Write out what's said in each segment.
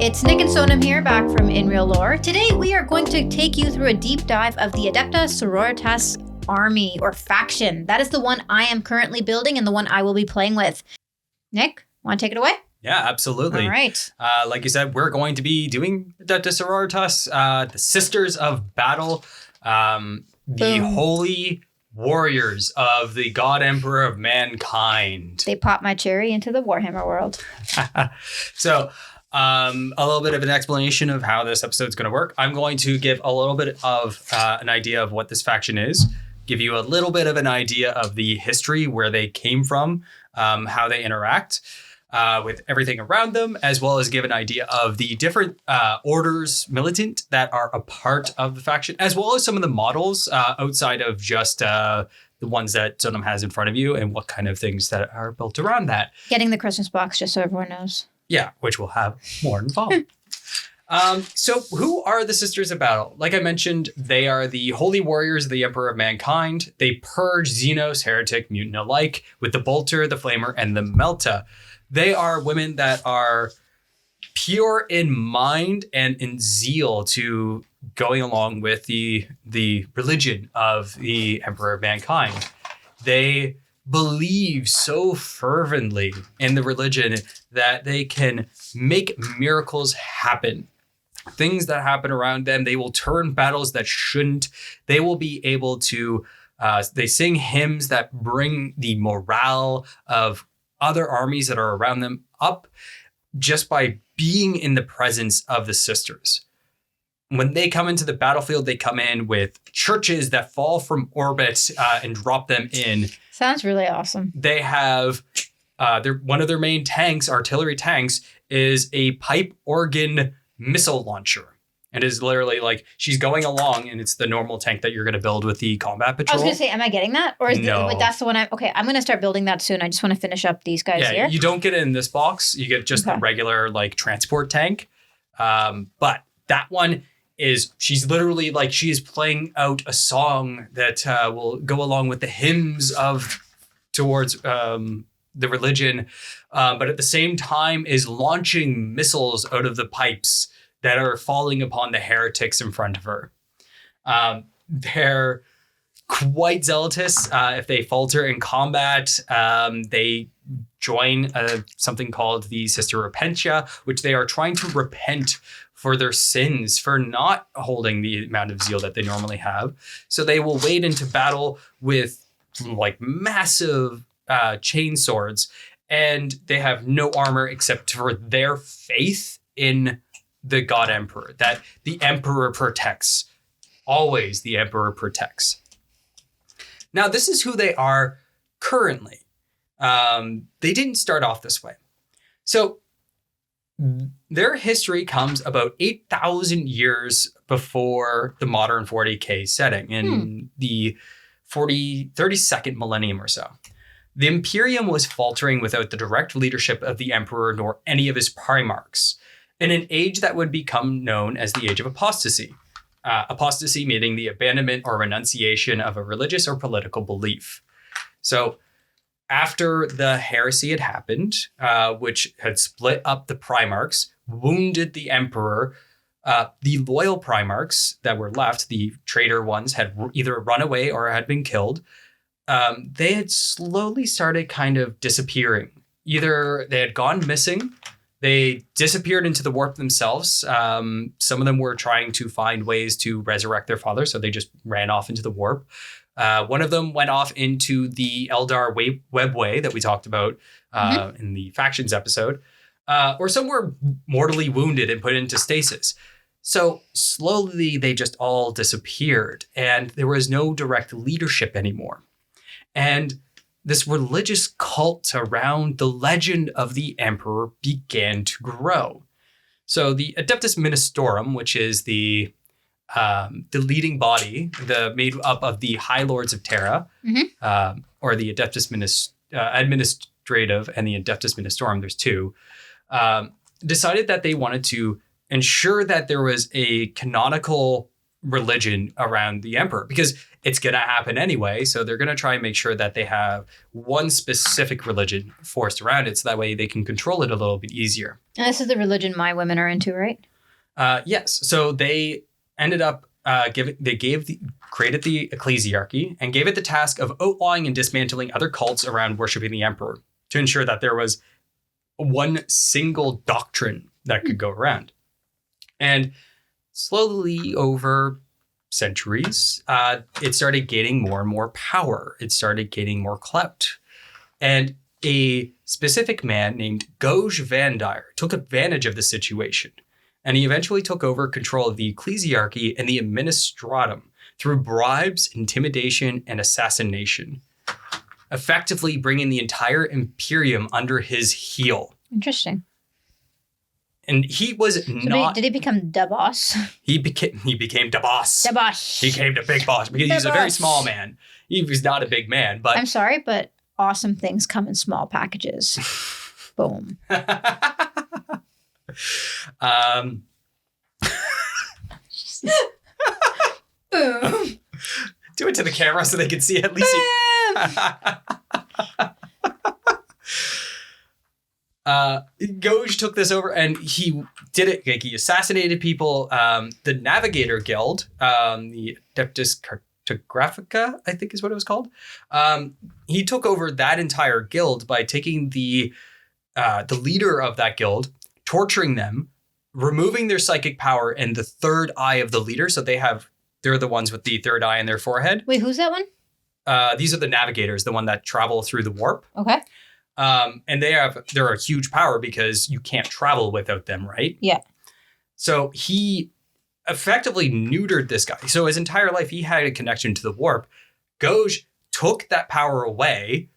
It's Nick and Sonam here, back from inreallore. Today we are going to take you through a deep dive of the Adepta Sororitas army or faction. That is the one I am currently building and the one I will be playing with. Nick, want to take it away? Yeah, absolutely. All right. Like you said, we're going to be doing Adepta Sororitas, the Sisters of Battle, the holy warriors of the God Emperor of mankind. They popped my cherry into the Warhammer world. So, a little bit of an explanation of how this episode is going to work. I'm going to give a little bit of an idea of what this faction is, give you a little bit of an idea of the history, where they came from, how they interact with everything around them, as well as give an idea of the different orders militant that are a part of the faction, as well as some of the models outside of just the ones that Sonam has in front of you, and what kind of things that are built around that. Getting the Christmas box, just so everyone knows. Yeah, which will have more involved. So who are the Sisters of Battle? Like I mentioned, they are the holy warriors of the Emperor of mankind. They purge Xenos, heretic, mutant alike with the Bolter, the Flamer, and the Melta. They are women that are pure in mind and in zeal to going along with the religion of the Emperor of mankind. They believe so fervently in the religion that they can make miracles happen. Things that happen around them, they will turn battles that shouldn't. They will be able to, they sing hymns that bring the morale of other armies that are around them up just by being in the presence of the sisters. When they come into the battlefield, they come in with churches that fall from orbit and drop them in. Sounds really awesome. They have one of their main tanks, artillery tanks, is a pipe organ missile launcher. It is literally like she's going along, and it's the normal tank that you're going to build with the combat patrol. I was going to say, am I getting that? Or is No. That's the one I'm going to start building that soon. I just want to finish up these guys here. You don't get it in this box. You get just the regular like transport tank. But that one is, she's literally like, she is playing out a song that will go along with the hymns towards the religion. But at the same time is launching missiles out of the pipes that are falling upon the heretics in front of her. They're quite zealous. If they falter in combat, they join something called the Sister Repentia, which they are trying to repent for their sins, for not holding the amount of zeal that they normally have. So they will wade into battle with like massive chain swords, and they have no armor except for their faith in the God Emperor, that the Emperor protects. Always the Emperor protects. Now, this is who they are currently. They didn't start off this way. So their history comes about 8,000 years before the modern 40k setting in the 32nd millennium or so. The Imperium was faltering without the direct leadership of the Emperor nor any of his primarchs, in an age that would become known as the Age of Apostasy. Apostasy meaning the abandonment or renunciation of a religious or political belief. So after the heresy had happened, which had split up the primarchs, wounded the emperor, the loyal primarchs that were left, the traitor ones, had either run away or had been killed. They had slowly started kind of disappearing. Either they had gone missing, they disappeared into the warp themselves. Some of them were trying to find ways to resurrect their father, so they just ran off into the warp. One of them went off into the Eldar webway that we talked about in the factions episode. Or some were mortally wounded and put into stasis. So slowly they just all disappeared, and there was no direct leadership anymore. And this religious cult around the legend of the Emperor began to grow. So the Adeptus Ministorum, which is the leading body, made up of the High Lords of Terra, or the Adeptus Administrative and the Adeptus Ministorum, there's two, decided that they wanted to ensure that there was a canonical religion around the emperor because it's going to happen anyway. So they're going to try and make sure that they have one specific religion forced around it. So that way they can control it a little bit easier. And this is the religion my women are into, right? Yes. So they ended up created the ecclesiarchy and gave it the task of outlawing and dismantling other cults around worshiping the emperor to ensure that there was one single doctrine that could go around. And slowly over centuries, it started gaining more and more power. It started gaining more clout. And a specific man named Goj Vandire took advantage of the situation. And he eventually took over control of the ecclesiarchy and the administratum through bribes, intimidation, and assassination, effectively bringing the entire Imperium under his heel. Interesting. And he was Did he become the boss? He became the boss. The boss. He became the big boss because he's a very small man. He was not a big man, but I'm sorry, but awesome things come in small packages. Boom. Boom. Do it to the camera so they can see at least. Goj took this over and he did it. Like, he assassinated people. The Navigator Guild, the Adeptus Cartographica, I think is what it was called. He took over that entire guild by taking the leader of that guild, torturing them, removing their psychic power and the third eye of the leader. So they're the ones with the third eye in their forehead. Wait, who's that one? These are the navigators, the one that travel through the warp. Okay. And they're a huge power because you can't travel without them, right? Yeah. So he effectively neutered this guy. So his entire life, he had a connection to the warp. Goj took that power away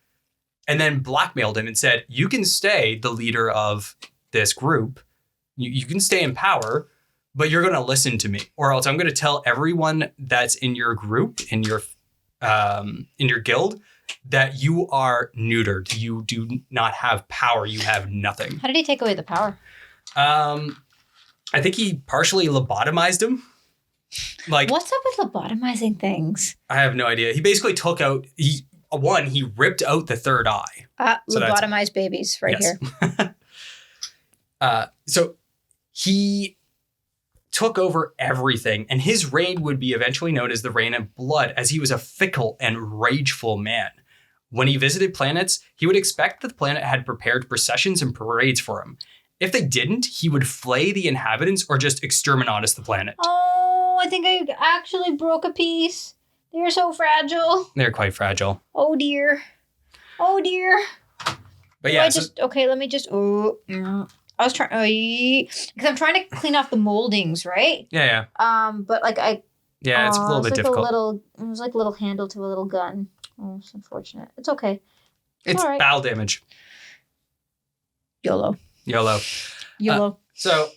and then blackmailed him and said, you can stay the leader of this group. You can stay in power, but you're going to listen to me, or else I'm going to tell everyone that's in your group, in your guild, that you are neutered. You do not have power. You have nothing. How did he take away the power? I think he partially lobotomized him. Like, what's up with lobotomizing things? I have no idea. He basically took out, he ripped out the third eye. So lobotomized babies right here. So he took over everything, and his reign would be eventually known as the Reign of Blood, as he was a fickle and rageful man. When he visited planets, he would expect that the planet had prepared processions and parades for him. If they didn't, he would flay the inhabitants or just exterminatus the planet. Oh, I think I actually broke a piece. They're so fragile. They're quite fragile. Oh, dear. Oh, dear. But yeah, let me just... I was trying... because I'm trying to clean off the moldings, right? Yeah. But like I... Yeah, it's a little bit difficult. It was like a little handle to a little gun. Oh, it's unfortunate. It's okay. It's all right. battle damage. YOLO. So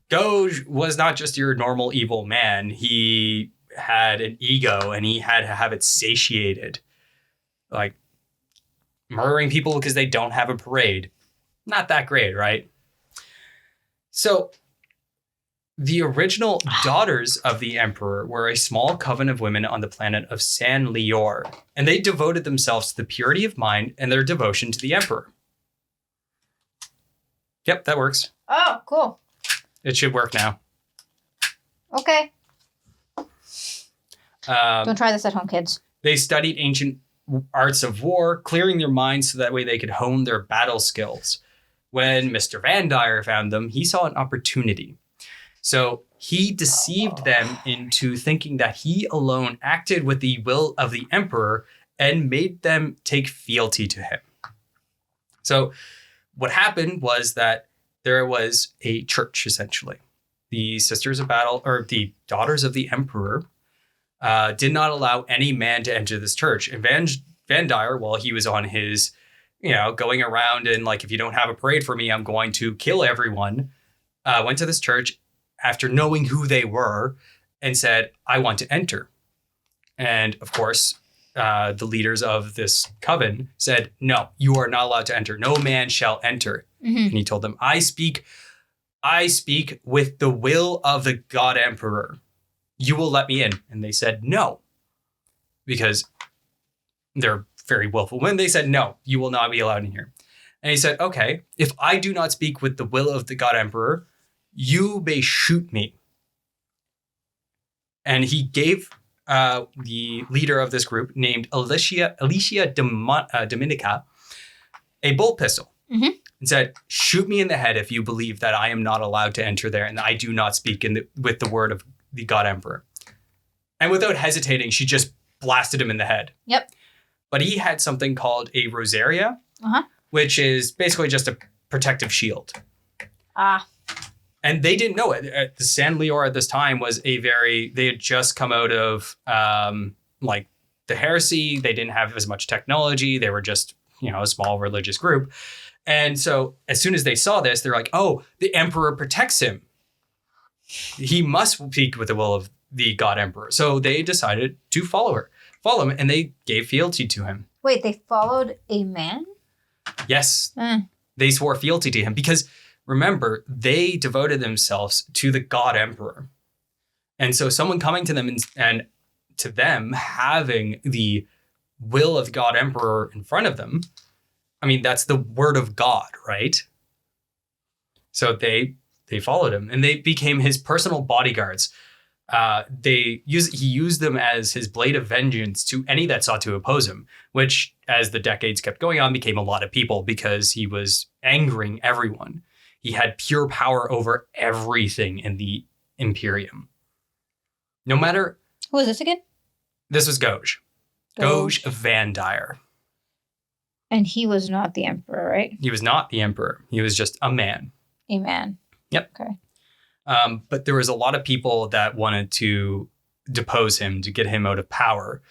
Goj was not just your normal evil man. He had an ego and he had to have it satiated. Like murdering people because they don't have a parade. Not that great, right? So the original daughters of the emperor were a small coven of women on the planet of San Lior, and they devoted themselves to the purity of mind and their devotion to the emperor. Yep, that works. Oh, cool. It should work now. Okay. Don't try this at home, kids. They studied ancient arts of war, clearing their minds so that way they could hone their battle skills. When Mr. Vandire found them, he saw an opportunity. So he deceived them into thinking that he alone acted with the will of the emperor and made them take fealty to him. So what happened was that there was a church, essentially. The Sisters of Battle, or the Daughters of the Emperor, did not allow any man to enter this church. And Vandire, while he was on his, going around and like, if you don't have a parade for me, I'm going to kill everyone, went to this church after knowing who they were and said, I want to enter. And of course, the leaders of this coven said, no, you are not allowed to enter. No man shall enter. Mm-hmm. And he told them, I speak with the will of the God Emperor. you will let me in. And they said, no, because they're very willful. When they said, no, you will not be allowed in here. And he said, okay, if I do not speak with the will of the God Emperor, you may shoot me. And he gave the leader of this group, named Alicia Dominica, a bolt pistol. Mm-hmm. And said, shoot me in the head if you believe that I am not allowed to enter there and I do not speak with the word of the God Emperor. And without hesitating, she just blasted him in the head. Yep. But he had something called a rosaria, which is basically just a protective shield. And they didn't know it. The San Leor at this time was they had just come out of like the heresy. They didn't have as much technology. They were just, a small religious group. And so as soon as they saw this, they're like, oh, the Emperor protects him. He must speak with the will of the God Emperor. So they decided to follow him, and they gave fealty to him. Wait, they followed a man? Yes. They swore fealty to him because, remember, they devoted themselves to the God Emperor. And so someone coming to them and to them having the will of the God Emperor in front of them, I mean, that's the word of God, right? So they followed him and they became his personal bodyguards. He used them as his blade of vengeance to any that sought to oppose him, which, as the decades kept going on, became a lot of people because he was angering everyone. He had pure power over everything in the Imperium. No matter... Who was this again? This was Gouge. Gouge Van Dyer. And he was not the Emperor, right? He was not the Emperor. He was just a man. A man. Yep. Okay. But there was a lot of people that wanted to depose him, to get him out of power.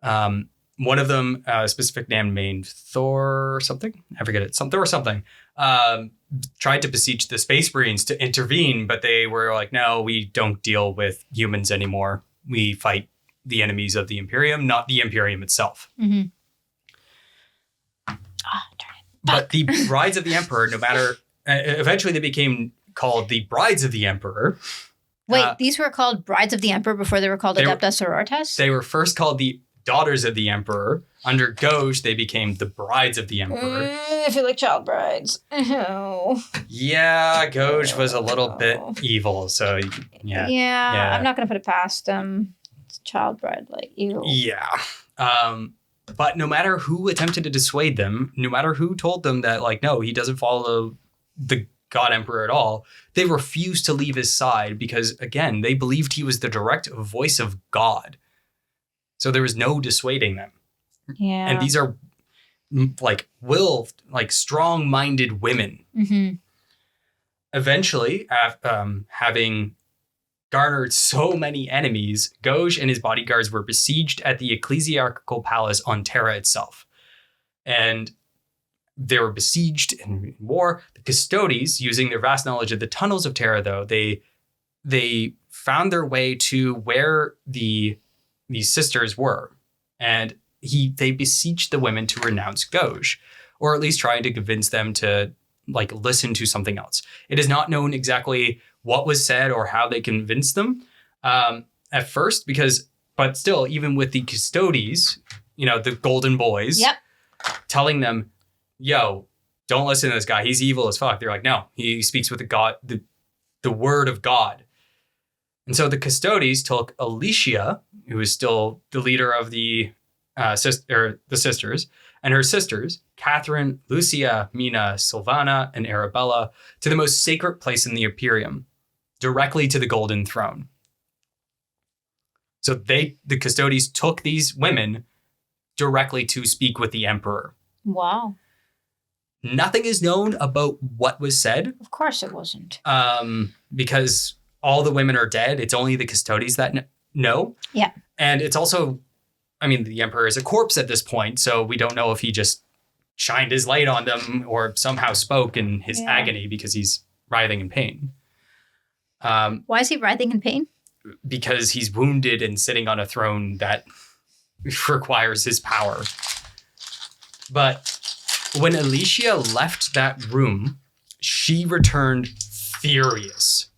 One of them, a specific name named Thor or something, I forget it, Thor or something, tried to beseech the Space Marines to intervene, but they were like, no, we don't deal with humans anymore. We fight the enemies of the Imperium, not the Imperium itself. Mm-hmm. But the Brides of the Emperor, no matter... eventually they became called the Brides of the Emperor. Wait, these were called Brides of the Emperor before they were called Adepta Sororitas? They were first called the Daughters of the Emperor. Under Gouge, they became the Brides of the Emperor. I feel like child brides. Oh. Yeah, Gouge was a little bit evil, so yeah. I'm not going to put it past them. It's child bride, like, ew. Yeah. But no matter who attempted to dissuade them, no matter who told them that, like, no, he doesn't follow the God Emperor at all, they refused to leave his side because, again, they believed he was the direct voice of God. So there was no dissuading them. Yeah. And these are strong-minded women. Mm-hmm. Eventually, having garnered so many enemies, Gouge and his bodyguards were besieged at the ecclesiastical palace on Terra itself. And they were besieged in war. The Custodes, using their vast knowledge of the tunnels of Terra, though, they found their way to where these sisters were. And they besieged the women to renounce Gouge, or at least trying to convince them to listen to something else. It is not known exactly what was said or how they convinced them at first, but still, even with the Custodes, the golden boys, telling them, yo, don't listen to this guy. He's evil as fuck. They're like, no, he speaks with the word of God. And so the Custodes took Alicia, who is still the leader of the sisters, and her sisters, Catherine, Lucia, Mina, Silvana, and Arabella, to the most sacred place in the Imperium, directly to the Golden Throne. So the Custodes took these women directly to speak with the Emperor. Wow. Nothing is known about what was said. Of course it wasn't. Because all the women are dead. It's only the Custodes that know. Yeah. And it's also, the Emperor is a corpse at this point, so we don't know if he just shined his light on them or somehow spoke in his agony because he's writhing in pain. Why is he writhing in pain? Because he's wounded and sitting on a throne that requires his power. But when Alicia left that room, she returned furious.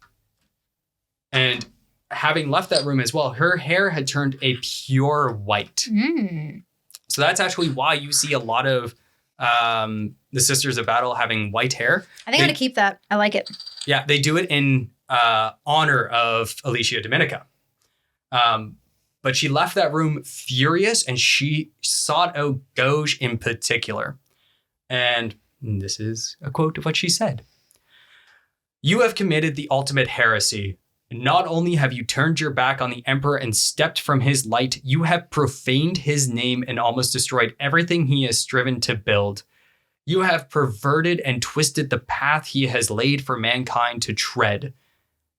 And having left that room as well, her hair had turned a pure white. So that's actually why you see a lot of the Sisters of Battle having white hair. I think I'm going to keep that. I like it. Yeah, they do it in honor of Alicia Dominica. But she left that room furious, and she sought out Gauge in particular. And this is a quote of what she said. "You have committed the ultimate heresy. Not only have you turned your back on the Emperor and stepped from his light, you have profaned his name and almost destroyed everything he has striven to build. You have perverted and twisted the path he has laid for mankind to tread.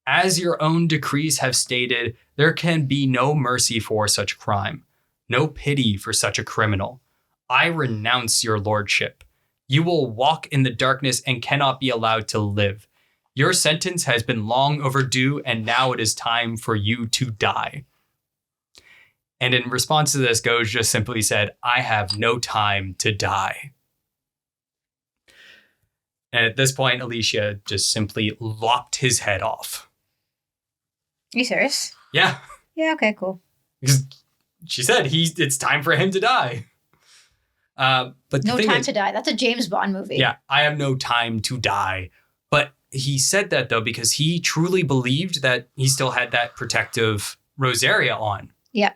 As your own decrees have stated, there can be no mercy for such crime, no pity for such a criminal. I renounce your lordship. You will walk in the darkness and cannot be allowed to live. Your sentence has been long overdue, and now it is time for you to die." And in response to this, Gauge just simply said, "I have no time to die." And at this point, Alicia just simply lopped his head off. Are you serious? Yeah. Yeah, okay, cool. Because she said it's time for him to die. But No Time to Die. That's a James Bond movie. Yeah, I have no time to die. But he said that, though, because he truly believed that he still had that protective Rosaria on. Yeah.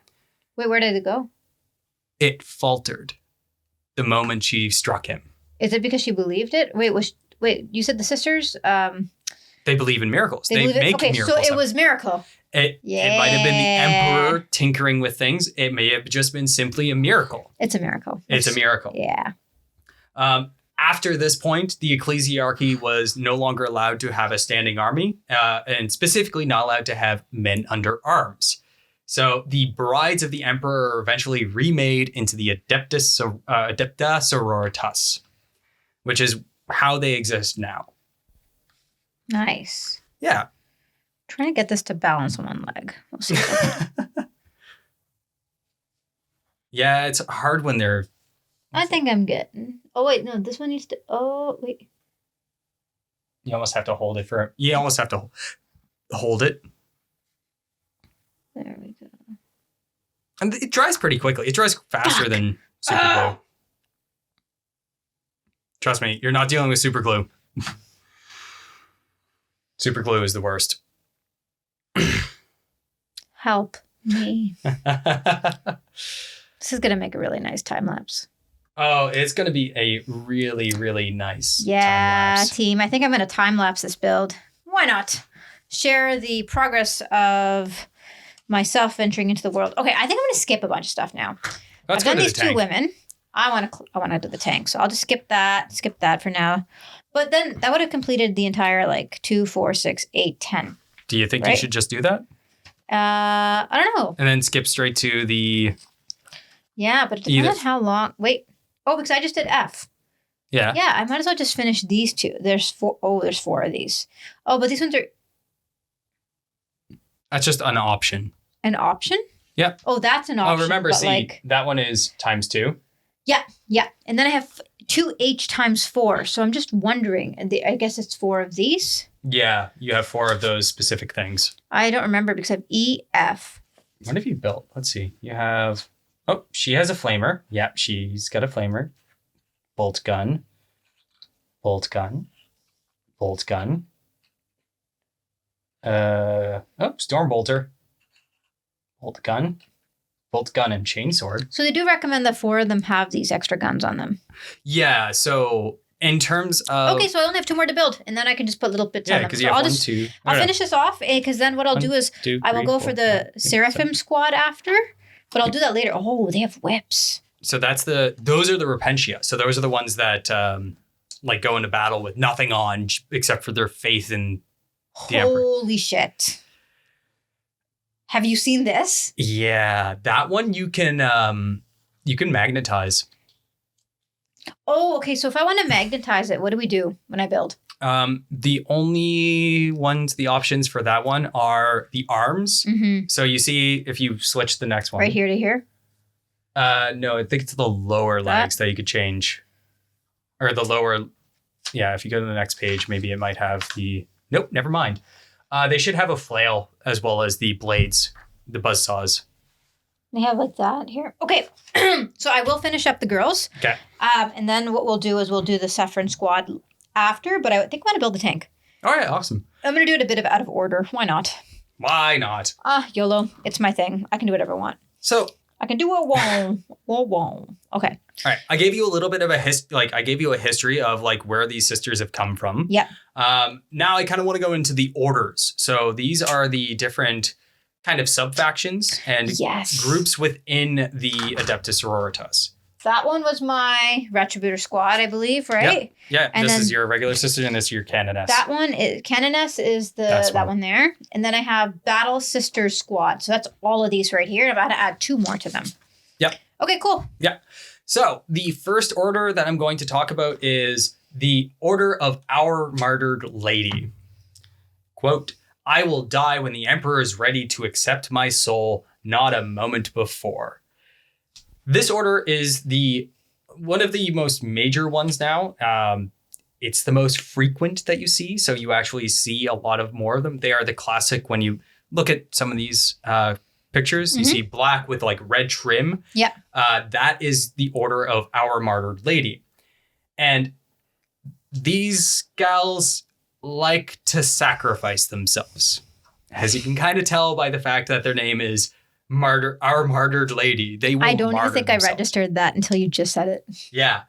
Wait, where did it go? It faltered the moment she struck him. Is it because she believed it? Wait, you said the sisters? They believe in miracles. They make miracles. So it was miracle. It might have been the Emperor tinkering with things. It may have just been simply a miracle. It's a miracle. It's a miracle. Yeah. After this point, the ecclesiarchy was no longer allowed to have a standing army, and specifically not allowed to have men under arms. So the brides of the emperor are eventually remade into the Adepta Sororitas, which is how they exist now. Nice. Yeah. Trying to get this to balance on one leg. We'll see. Yeah, it's hard when they're... I think I'm good. Oh, wait, no, this one needs to... Oh, wait. You almost have to hold it for... You almost have to hold it. There we go. And it dries pretty quickly. It dries faster than super glue. Trust me, you're not dealing with super glue. Super glue is the worst. Help me. This is going to make a really nice time lapse. Oh, it's going to be a really, really nice time lapse. Team. I think I'm going to time lapse this build. Why not? Share the progress of myself entering into the world. Okay, I think I'm going to skip a bunch of stuff now. I've done these two women. I want to do the tank, so I'll just skip that for now. But then that would have completed the entire 2, 4, 6, 8, 10. Do you think you should just do that? I don't know. And then skip straight to the... Yeah, but it depends on how long... Wait. Oh, because I just did F. Yeah. Yeah, I might as well just finish these two. There's 4. Oh, there's 4 of these. Oh, but these ones are... That's just an option. An option? Yeah. Oh, that's an option. Oh, remember, that one is ×2. Yeah. And then I have 2H times 4. So I'm just wondering. I guess it's 4 of these. Yeah, you have 4 of those specific things. I don't remember because I have E, F. What have you built? Let's see. You have... Oh, she has a flamer. Yep, she's got a flamer. Bolt gun. Bolt gun. Bolt gun. Storm bolter. Bolt gun. Bolt gun and chainsword. So they do recommend that 4 of them have these extra guns on them. Yeah, so in terms of... Okay, so I only have 2 more to build, and then I can just put little bits on them. Yeah, because you have 1, 2... I'll finish this off, because then what I'll do is I will go for the Seraphim squad after, but I'll do that later. Oh, they have whips. So those are the Repentia. So those are the ones that go into battle with nothing on except for their faith in the Emperor. Holy shit. Have you seen this? Yeah, that one you can magnetize. Oh, okay. So if I want to magnetize it, what do we do when I build? The only the options for that one are the arms. Mm-hmm. So you see if you switch the next one. Right here to here? No, I think it's the lower legs that you could change. Or the lower, yeah, if you go to the next page, maybe it might have nope, never mind. They should have a flail as well as the blades, the buzzsaws. They have like that here. Okay, so I will finish up the girls. Okay. And then what we'll do is we'll do the Saffron squad after, but I think I'm going to build a tank. All right, awesome. I'm going to do it a bit of out of order. Why not? Why not? YOLO. It's my thing. I can do whatever I want. So I can do a wall. Okay. all right, I gave you a little bit of I gave you a history of like where these sisters have come from. Yeah. Now I kind of want to go into the orders. So these are the different kind of sub-factions and groups within the Adepta Sororitas. That one was my Retributor squad, I believe, right? Yep. Yeah, and this is your regular sister and this is your Canoness. That one, Canoness is that one there. And then I have Battle Sisters squad. So that's all of these right here. I'm about to add 2 more to them. Yep. Okay, cool. Yeah. So the first order that I'm going to talk about is the Order of Our Martyred Lady. Quote, I will die when the Emperor is ready to accept my soul, not a moment before. This order is one of the most major ones now. It's the most frequent that you see. So you actually see a lot of more of them. They are the classic when you look at some of these pictures, you see black with like red trim. Yeah. That is the Order of Our Martyred Lady. And these gals like to sacrifice themselves. As you can kind of tell by the fact that their name is Our Martyred Lady. They will I don't even martyr think themselves. I registered that until you just said it. Yeah.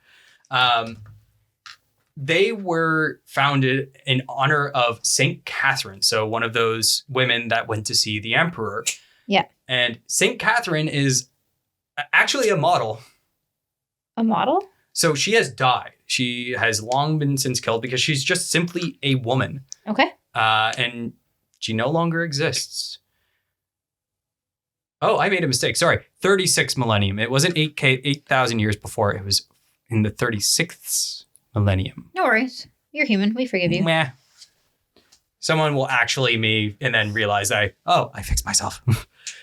They were founded in honor of Saint Catherine. So one of those women that went to see the Emperor. Yeah. And Saint Catherine is actually a model. A model? So she has died. She has long been since killed because she's just simply a woman. Okay. And she no longer exists. Oh, I made a mistake. Sorry. 36 millennium. It wasn't 8,000 years before. It was in the 36th millennium. No worries. You're human. We forgive you. Meh. Someone will actually me and then realize I fixed myself.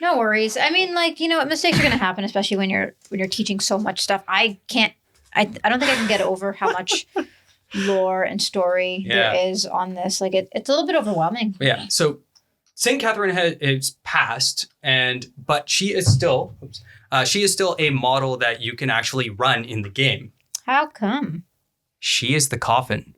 No worries. I mean, like, you know what, mistakes are going to happen, especially when you're teaching so much stuff. I don't think I can get over how much lore and story there is on this. Like, it's a little bit overwhelming. Yeah. So Saint Catherine is passed, but she is still a model that you can actually run in the game. How come? She is the coffin.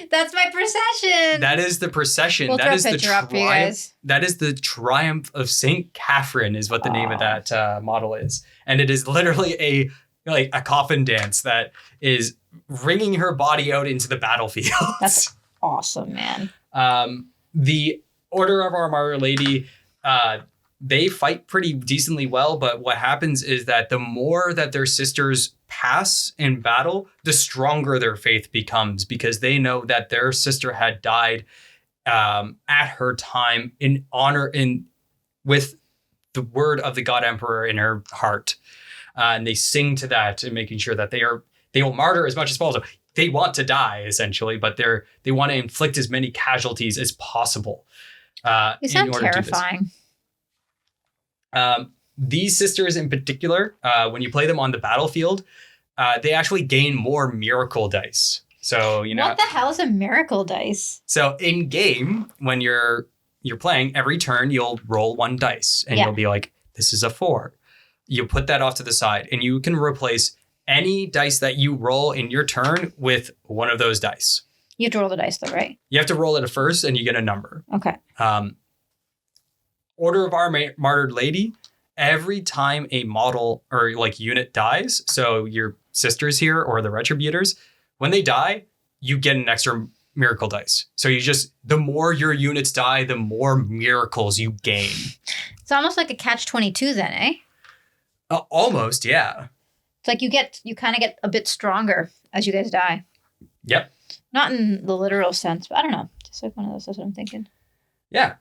That's my procession. That is the procession. We'll that throw is a picture up for you guys. That is the triumph of Saint Catherine is what the name of that model is. And it is literally a coffin dance that is wringing her body out into the battlefield. That's awesome, man. The Order of Our Martyred Lady, they fight pretty decently well, but what happens is that the more that their sisters pass in battle, the stronger their faith becomes because they know that their sister had died at her time in honor with the word of the God Emperor in her heart. And they sing to that and making sure that they will martyr as much as possible. They want to die essentially, but they want to inflict as many casualties as possible. You sound terrifying. These sisters in particular, when you play them on the battlefield, they actually gain more miracle dice. So, what the hell is a miracle dice? So in game, when you're playing, every turn you'll roll 1 dice and you'll be like, this is a 4. You put that off to the side and you can replace any dice that you roll in your turn with one of those dice. You have to roll the dice though, right? You have to roll it at first and you get a number. Okay. Order of Our Martyred Lady, every time a model or like unit dies, so your sisters here or the Retributors, when they die, you get an extra miracle dice. So the more your units die, the more miracles you gain. It's almost like a catch-22 then, eh? Almost, yeah. It's like you kind of get a bit stronger as you guys die. Yep. Not in the literal sense, but I don't know. Just like one of those, that's what I'm thinking. Yeah.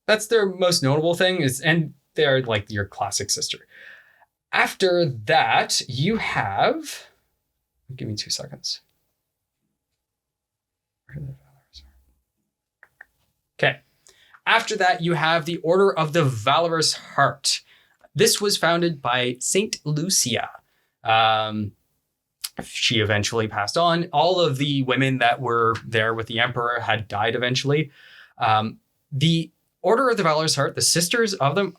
That's their most notable thing and they're like your classic sister. After that, you have, give me 2 seconds. Okay. After that, you have the Order of the Valorous Heart. This was founded by Saint Lucia. she eventually passed on. All of the women that were there with the Emperor had died eventually. The Order of the Valorous Heart, the sisters of them,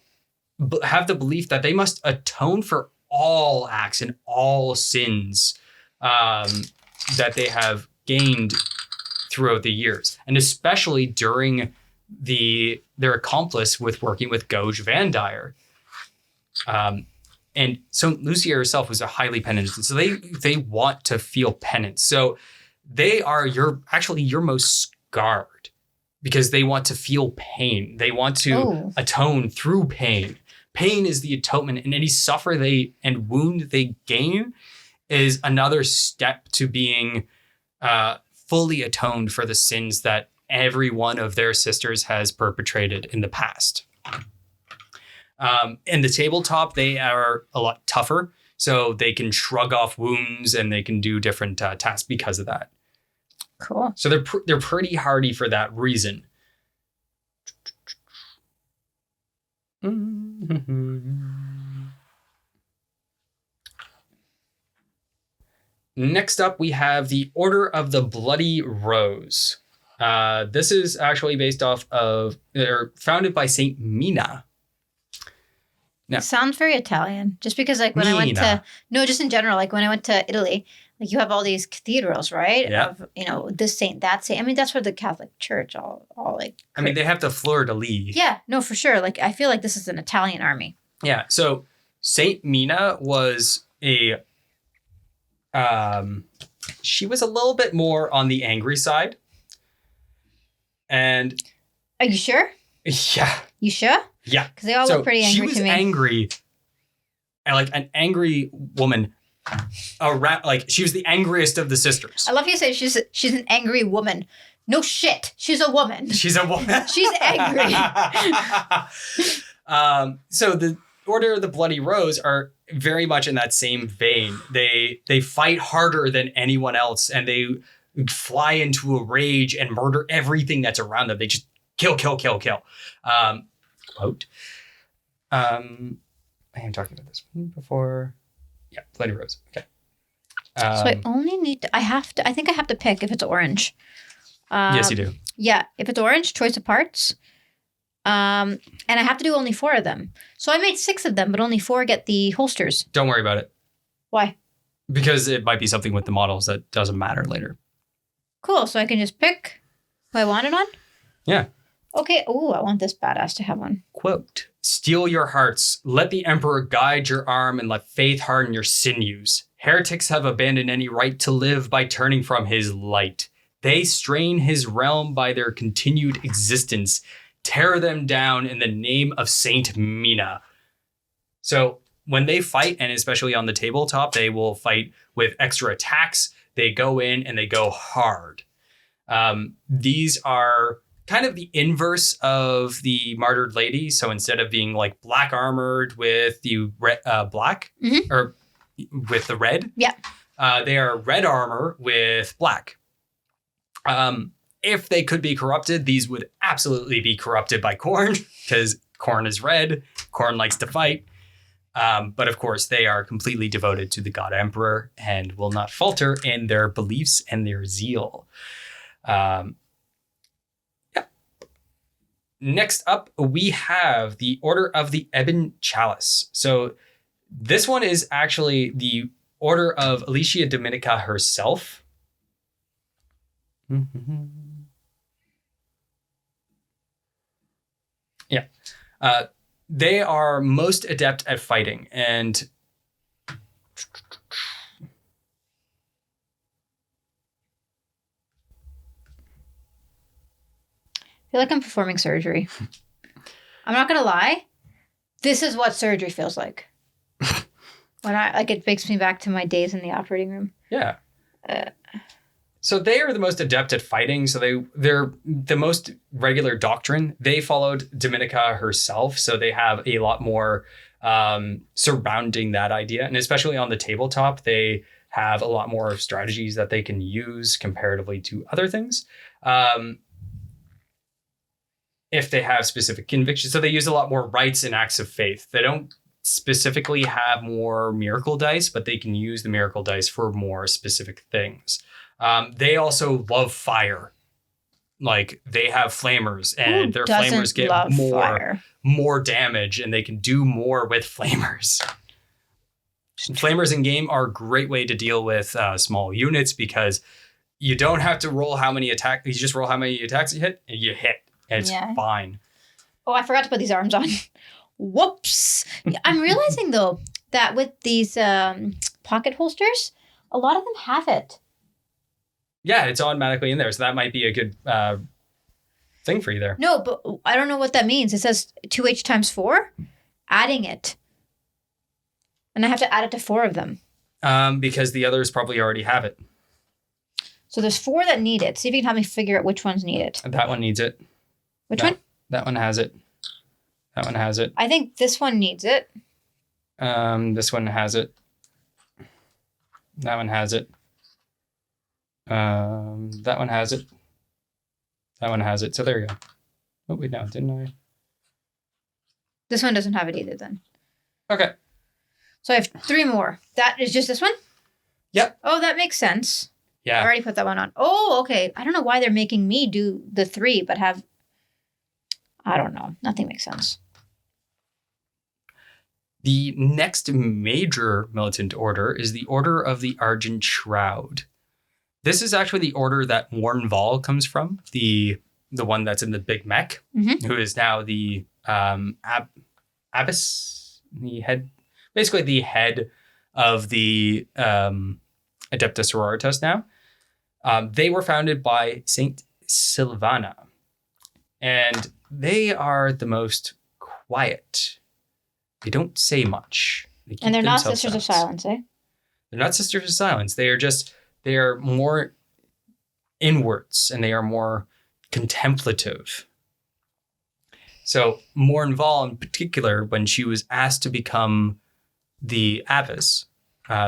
have the belief that they must atone for all acts and all sins that they have gained throughout the years, and especially during their accomplice with working with Goge Vandire. And so Lucia herself was a highly penitent, so they want to feel penance. So they are your most scarred because they want to feel pain. They want to atone through pain. Pain is the atonement, and any suffer and wound they gain is another step to being fully atoned for the sins that every one of their sisters has perpetrated in the past. In the tabletop, they are a lot tougher, so they can shrug off wounds and they can do different tasks because of that. Cool. So they're pretty hardy for that reason. Next up, we have the Order of the Bloody Rose. This is actually based off of, or founded by Saint Mina. Now, it sounds very Italian. Just because, like, when I went to, just in general, like when I went to Italy, like you have all these cathedrals, right? Yeah. Of, this saint, that saint. I mean, that's where the Catholic Church all like. I mean, they have the fleur de lis. Yeah, no, for sure. Like, I feel like this is an Italian army. Yeah. So Saint Mina was she was a little bit more on the angry side. And. Are you sure? Yeah. You sure? Yeah. Because they all look pretty angry to me. She was angry. And like an angry woman. She was the angriest of the sisters. I love you say she's an angry woman. No shit. She's a woman. She's a woman. She's angry. So the Order of the Bloody Rose are very much in that same vein. They fight harder than anyone else, and they fly into a rage and murder everything that's around them. They just kill. Quote. I am talking about this one before. Yeah, Bloody Rose. Okay. So I only need to, I think I have to pick if it's orange. Yes, you do. Yeah, if it's orange, choice of parts. And I have to do only 4 of them. So I made 6 of them, but only 4 get the holsters. Don't worry about it. Why? Because it might be something with the models that doesn't matter later. Cool. So I can just pick who I want it on? Yeah. Okay. Oh, I want this badass to have one. Quote, "Steel your hearts, let the Emperor guide your arm, and let faith harden your sinews. Heretics have abandoned any right to live by turning from his light. They strain his realm by their continued existence. Tear them down in the name of Saint Mina." So when they fight, and especially on the tabletop, they will fight with extra attacks. They go in and they go hard. These are kind of the inverse of the Martyred Lady. So instead of being like black armored with the black or with the red, they are red armor with black. If they could be corrupted, these would absolutely be corrupted by Khorne because Khorne is red. Khorne likes to fight. But of course, they are completely devoted to the God Emperor and will not falter in their beliefs and their zeal. Next up, we have the Order of the Ebon Chalice. So this one is actually the Order of Alicia Dominica herself. Yeah. They are most adept at fighting, and I feel like I'm performing surgery. I'm not gonna lie. This is what surgery feels like. When it takes me back to my days in the operating room. Yeah. So they are the most adept at fighting. So they're the most regular doctrine. They followed Dominica herself. So they have a lot more surrounding that idea. And especially on the tabletop, they have a lot more strategies that they can use comparatively to other things. If they have specific convictions. So they use a lot more rites and acts of faith. They don't specifically have more miracle dice, but they can use the miracle dice for more specific things. They also love fire. Like they have flamers, and their flamers get more damage, and they can do more with flamers. Flamers in game are a great way to deal with small units because you don't have to roll how many attacks. You just roll how many attacks you hit, and you hit, and it's fine. Oh, I forgot to put these arms on. Whoops! I'm realizing though that with these pocket holsters, a lot of them have it. Yeah, it's automatically in there, so that might be a good thing for you there. No, but I don't know what that means. It says 2H times 4, adding it. And I have to add it to 4 of them. Because the others probably already have it. So there's 4 that need it. See if you can help me figure out which ones need it. That one needs it. Which one? That one has it. That one has it. I think this one needs it. This one has it. That one has it. That one has it. That one has it. So there you go. Oh, wait, no, didn't I? This one doesn't have it either then. Okay. So I have 3 more. That is just this one? Yep. Oh, that makes sense. Yeah. I already put that one on. Oh, okay. I don't know why they're making me do the 3, but have... I don't know. Nothing makes sense. The next major militant order is the Order of the Argent Shroud. This is actually the order that Warnval comes from, the one that's in the big mech, who is now the abbess, the head, basically the head of the Adepta Sororitas now. They were founded by Saint Silvana, and they are the most quiet. They don't say much. And they're not Sisters of Silence, eh? They're not Sisters of Silence. They are more inwards, and they are more contemplative. So Mornval in particular, when she was asked to become the abbess,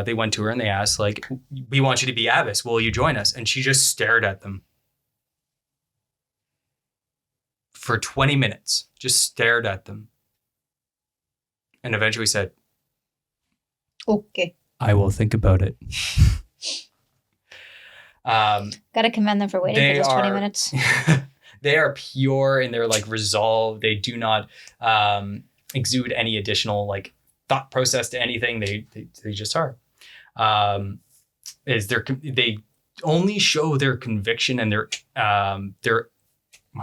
they went to her and they asked, like, we want you to be abbess. Will you join us? And she just stared at them for 20 minutes, just stared at them. And eventually said, okay, I will think about it. Gotta commend them for waiting for those 20 minutes. They are pure in their like resolve. They do not exude any additional like thought process to anything. They just are. They only show their conviction and their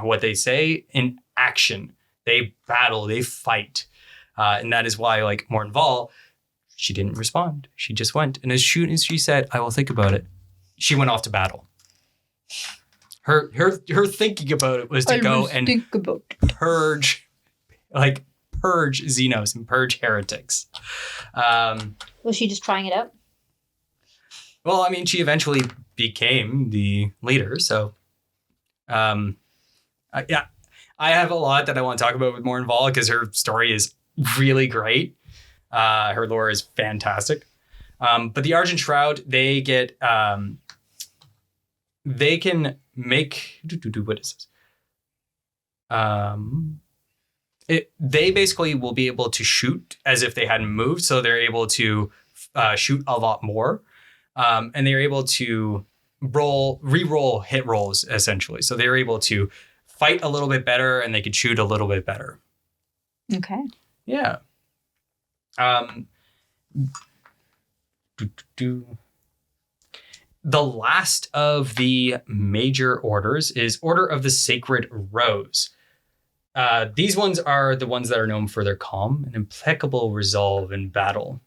what they say in action. They battle. They fight, and that is why like Mornval, she didn't respond. She just went, and as soon as she said, "I will think about it," she went off to battle. Her thinking about it was to go and purge Xenos and purge heretics. Was she just trying it out? Well, I mean, she eventually became the leader. So, I have a lot that I want to talk about with Mornval because her story is really great. Her lore is fantastic. But the Argent Shroud, they get, they can make, what is this? They basically will be able to shoot as if they hadn't moved. So they're able to shoot a lot more. And they're able to re-roll hit rolls, essentially. So they're able to fight a little bit better and they could shoot a little bit better. Okay. Yeah. The last of the major orders is Order of the Sacred Rose. These ones are the ones that are known for their calm and impeccable resolve in battle.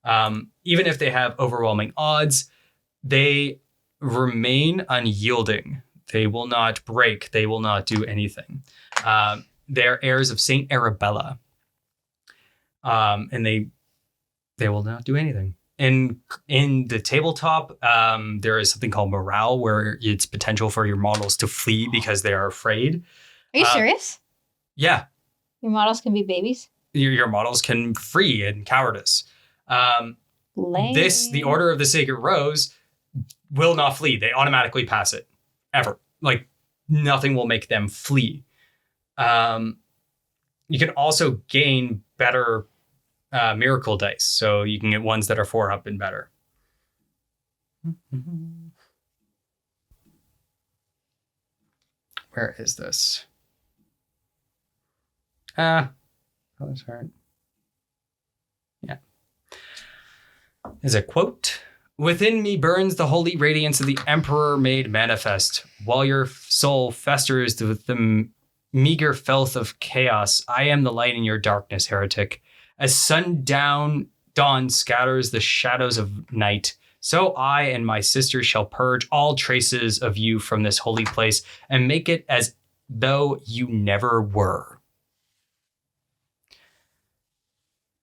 Even if they have overwhelming odds, they remain unyielding. They will not break. They will not do anything. They're heirs of Saint Arabella. And they will not do anything. In the tabletop, there is something called morale, where it's potential for your models to flee because they are afraid. Are you serious? Yeah. Your models can be babies? Your models can flee in cowardice. The Order of the Sacred Rose will not flee. They automatically pass it. Ever. Like, nothing will make them flee. You can also gain better miracle dice. So you can get ones that are 4 up and better. Where is this? Colors aren't. Yeah. Is a quote. Within me burns the holy radiance of the Emperor made manifest. While your soul festers with the meager filth of chaos, I am the light in your darkness, heretic. As sundown dawn scatters the shadows of night, so I and my sister shall purge all traces of you from this holy place and make it as though you never were.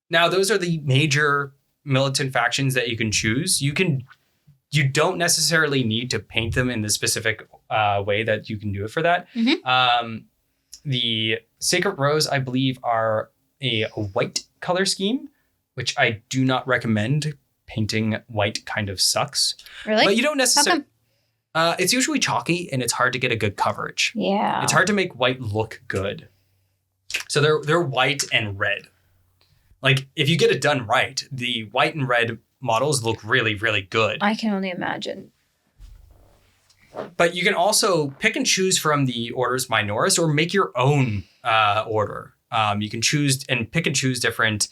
Now, those are the major militant factions that you can choose. You don't necessarily need to paint them in the specific way that you can do it for that. Mm-hmm. The Sacred Rose, I believe, are a white color scheme, which I do not recommend. Painting white kind of sucks. Really? But you don't necessarily... it's usually chalky and it's hard to get a good coverage. Yeah. It's hard to make white look good. So they're white and red. Like, if you get it done right, the white and red models look really, really good. I can only imagine. But you can also pick and choose from the orders minoris or make your own order. You can choose and pick and choose different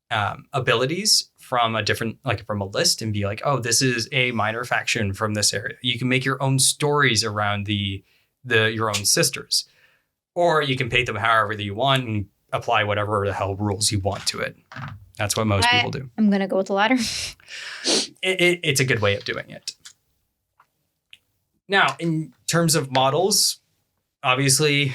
abilities from from a list and be like, oh, this is a minor faction from this area. You can make your own stories around your own sisters. Or you can paint them however you want and apply whatever the hell rules you want to it. That's what most people do. I'm going to go with the latter. It's a good way of doing it. Now, in terms of models, obviously,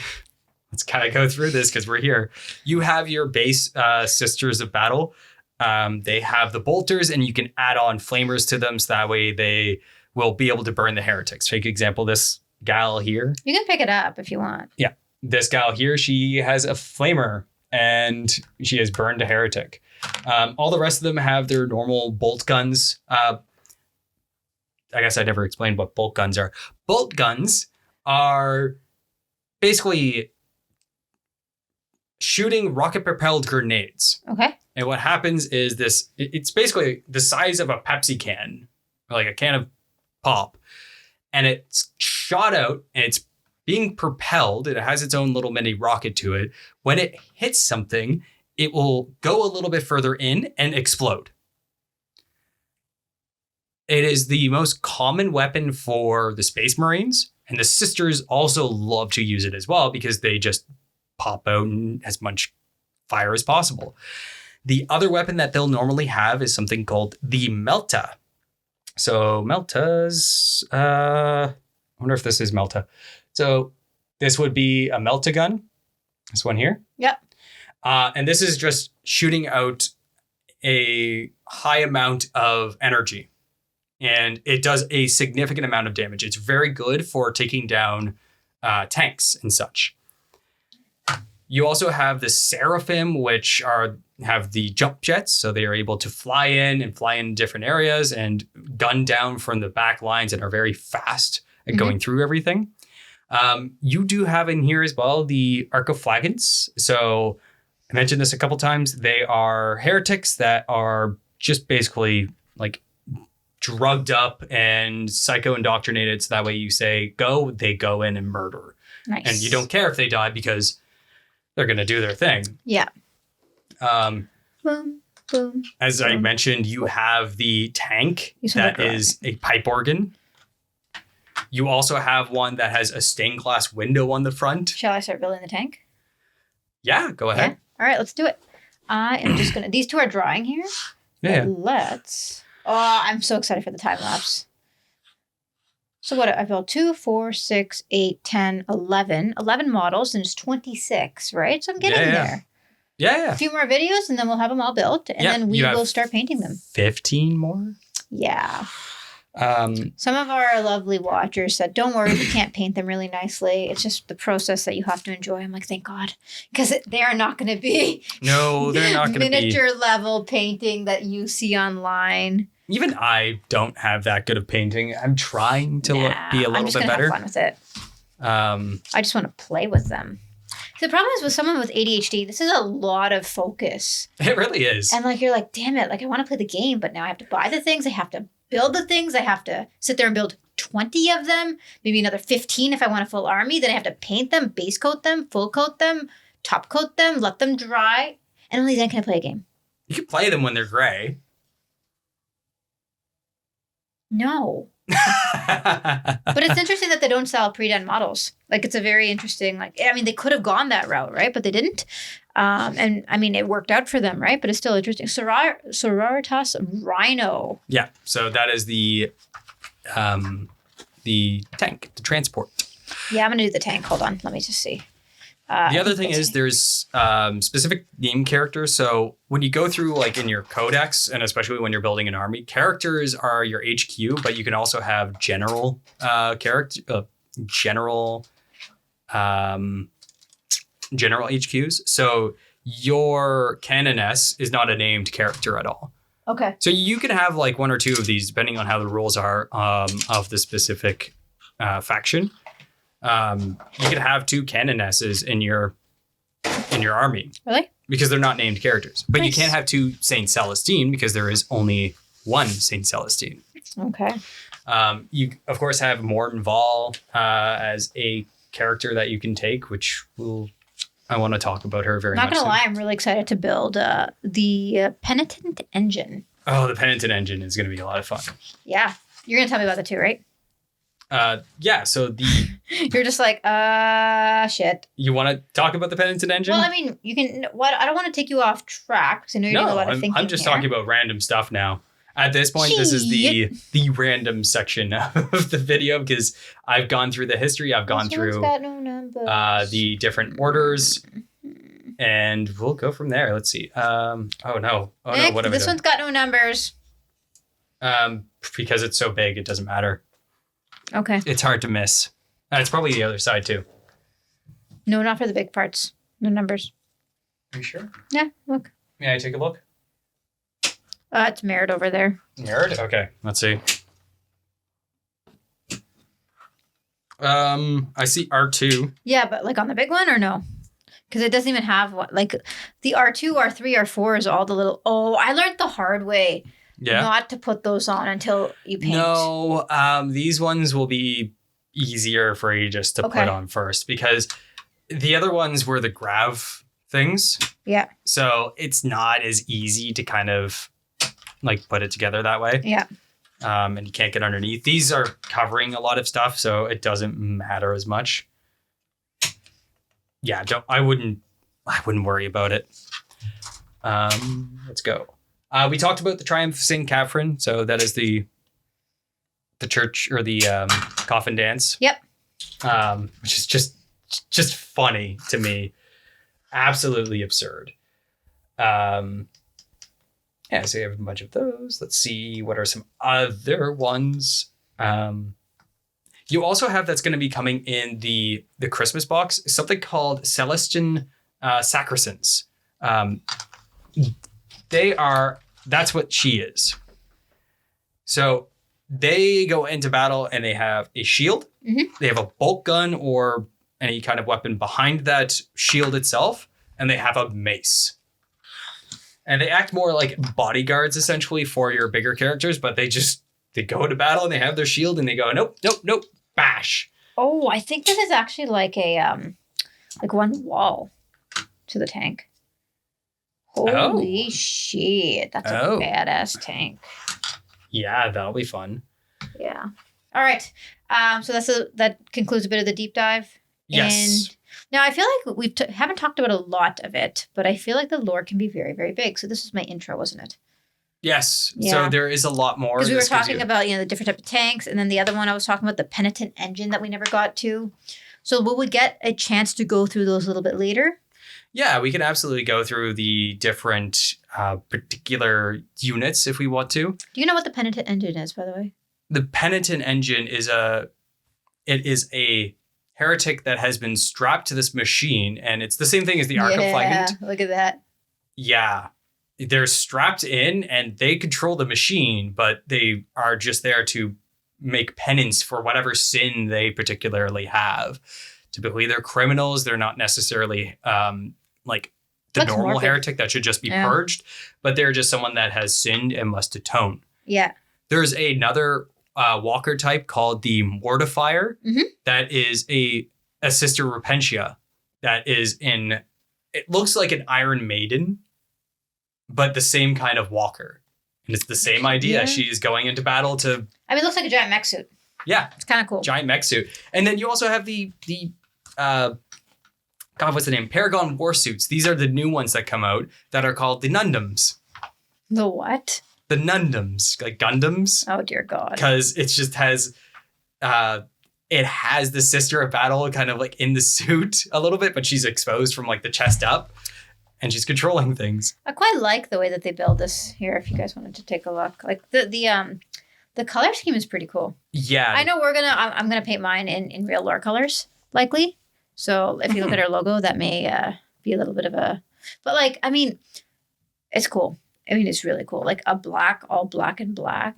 let's kind of go through this because we're here. You have your base Sisters of Battle. They have the bolters, and you can add on flamers to them, so that way they will be able to burn the heretics. Take example, this gal here. You can pick it up if you want. Yeah. This gal here, she has a flamer, and she has burned a heretic. All the rest of them have their normal bolt guns. I guess I never explained what bolt guns are. Bolt guns are basically shooting rocket-propelled grenades. Okay. And what happens is it's basically the size of a Pepsi can, or like a can of pop. And it's shot out, and it's being propelled. It has its own little mini rocket to it. When it hits something, it will go a little bit further in and explode. It is the most common weapon for the Space Marines, and the Sisters also love to use it as well because they just pop out as much fire as possible. The other weapon that they'll normally have is something called the Melta. So Meltas, I wonder if this is Melta. So this would be a Melta gun. This one here. Yep. And this is just shooting out a high amount of energy. And it does a significant amount of damage. It's very good for taking down tanks and such. You also have the Seraphim, which have the jump jets. So they are able to fly in different areas and gun down from the back lines and are very fast at going through everything. You do have in here as well the Archoflagants. So I mentioned this a couple times. They are heretics that are just basically like drugged up and psycho-indoctrinated. So that way you say go, they go in and murder. Nice. And you don't care if they die because they're going to do their thing. Yeah. Boom, boom. As I mentioned, you have the tank that is a pipe organ. You also have one that has a stained glass window on the front. Shall I start building the tank? Yeah, go ahead. Yeah. All right, let's do it. I am just going to... These two are drying here. Yeah. Let's... Oh, I'm so excited for the time lapse. So what, I built 2, 4, 6, 8, 10, 11. 11 models, and it's 26, right? So I'm getting there. Yeah. A few more videos, and then we'll have them all built, and then we will start painting them. 15 more? Yeah. Some of our lovely watchers said, don't worry, we can't paint them really nicely. It's just the process that you have to enjoy. I'm like, thank God. Because they are not going to be... No, they're not going to be... miniature level painting that you see online. Even I don't have that good of painting. I'm trying to be a little bit better. Have fun with it. I just want to play with them. The problem is with someone with ADHD, this is a lot of focus. It really is. And like, you're like, damn it, like I want to play the game, but now I have to buy the things. I have to build the things. I have to sit there and build 20 of them, maybe another 15 if I want a full army. Then I have to paint them, base coat them, full coat them, top coat them, let them dry. And only then can I play a game. You can play them when they're gray. No. But it's interesting that they don't sell pre-done models. Like, it's a very interesting, like, I mean, they could have gone that route, right? But they didn't. And I mean, it worked out for them, right? But it's still interesting. Sororitas Rhino. Yeah. So that is the tank, the transport. Yeah, I'm going to do the tank. Hold on. Let me just see. The other thing is there's specific name characters. So when you go through like in your codex, and especially when you're building an army, characters are your HQ, but you can also have general general HQs. So your canoness is not a named character at all. Okay. So you can have like one or two of these depending on how the rules are of the specific faction. You could have 2 canonesses in your army. Really? Because they're not named characters. But Nice. you can't have 2 Saint Celestine because there is only 1 Saint Celestine. Okay. You, of course, have Morton Val as a character that you can take, which I want to talk about her very much. Not going to soon. lie, I'm really excited to build the Penitent Engine. Oh, the Penitent Engine is going to be a lot of fun. Yeah. You're going to tell me about that too, right? Yeah, so You're just like, shit. you want to talk about the Penitent Engine? Well, I mean, you can. What? I don't want to take you off track because I know you're doing a lot of thinking. I'm just here. talking about random stuff now. At this point, this is the random section of the video because I've gone through the history. I've gone This one's through got no numbers. the different orders, and we'll go from there. Let's see. Oh no! Nick, What have this I one's got no numbers. done? Because it's so big, it doesn't matter. Okay. It's hard to miss. It's probably the other side too. No, not for the big parts. No numbers. Are you sure? Yeah. Look. May I take a look? It's mirrored over there. Mirrored? Okay, let's see. I see R2. Yeah, but like on the big one or no? Because it doesn't even have what, like the R2, R3, R4 is all the little. Oh, I learned the hard way. Yeah. Not to put those on until you paint. No, these ones will be easier for you just to Okay. put on first because the other ones were the grav things. Yeah. So it's not as easy to kind of like put it together that way. Yeah. And you can't get underneath. These are covering a lot of stuff, so it doesn't matter as much. Yeah, I wouldn't worry about it. Let's go. We talked about the Triumph of St. Catherine, so that is the church or the coffin dance. Yep. Which is just funny to me. Absolutely absurd. Yeah, so you have a bunch of those. Let's see, what are some other ones? You also have that's going to be coming in the Christmas box, something called Celestian Sacrisans. That's what she is. So they go into battle and they have a shield. Mm-hmm. They have a bolt gun or any kind of weapon behind that shield itself. And they have a mace. And they act more like bodyguards essentially for your bigger characters, but they go into battle and they have their shield and they go, nope, nope, nope, bash. Oh, I think this is actually like a like one wall to the tank. Holy shit. That's a badass tank. Yeah, that'll be fun. Yeah. All right. So that concludes a bit of the deep dive. Yes. And now I feel like we haven't talked about a lot of it, but I feel like the lore can be very, very big. So this was my intro, wasn't it? Yes. Yeah. So there is a lot more. Because we were talking about, the different type of tanks. And then the other one I was talking about the Penitent Engine that we never got to. So will we get a chance to go through those a little bit later? Yeah, we can absolutely go through the different particular units if we want to. Do you know what the Penitent Engine is, by the way? The Penitent Engine is a heretic that has been strapped to this machine, and it's the same thing as the Arc of Flaggant. Look at that. Yeah. They're strapped in and they control the machine, but they are just there to make penance for whatever sin they particularly have, Typically, they're criminals. They're not necessarily like the Looks normal morbid. heretic that should just be purged, but they're just someone that has sinned and must atone. Yeah. There's another walker type called the Mortifier that is a Sister Repentia that is in, it looks like an Iron Maiden, but the same kind of walker. And it's the same idea. Yeah. She's going into battle to... I mean, it looks like a giant mech suit. Yeah. It's kind of cool. Giant mech suit. And then you also have the God, what's the name? Paragon war suits. These are the new ones that come out that are called the Nundums. The what? The Nundums, like Gundams. Oh, dear God. Because it just has... it has the Sister of Battle kind of like in the suit a little bit, but she's exposed from like the chest up and she's controlling things. I quite like the way that they build this here. If you guys wanted to take a look, like the color scheme is pretty cool. Yeah. I know I'm gonna paint mine in real lore colors, likely. So if you look at our logo, that may be a little bit of a, but like, I mean, it's cool. I mean, it's really cool. Like a black, all black and black.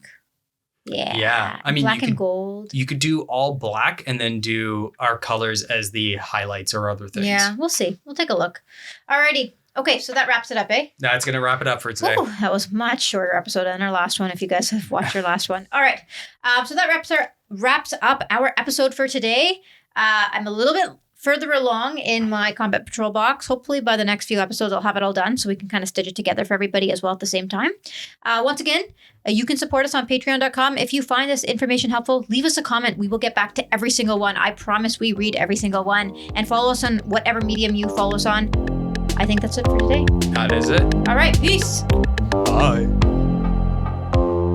Yeah. Yeah. I mean, black and gold. You could do all black and then do our colors as the highlights or other things. Yeah, we'll see. We'll take a look. Alrighty. Okay, so that wraps it up, eh? That's going to wrap it up for today. Ooh, that was a much shorter episode than our last one, if you guys have watched our last one. All right. So that wraps up our episode for today. I'm a little bit further along in my combat patrol box. Hopefully by the next few episodes, I'll have it all done so we can kind of stitch it together for everybody as well at the same time. Once again, you can support us on patreon.com. If you find this information helpful, leave us a comment. We will get back to every single one. I promise we read every single one. And follow us on whatever medium you follow us on. I think that's it for today. That is it. All right. Peace. Bye.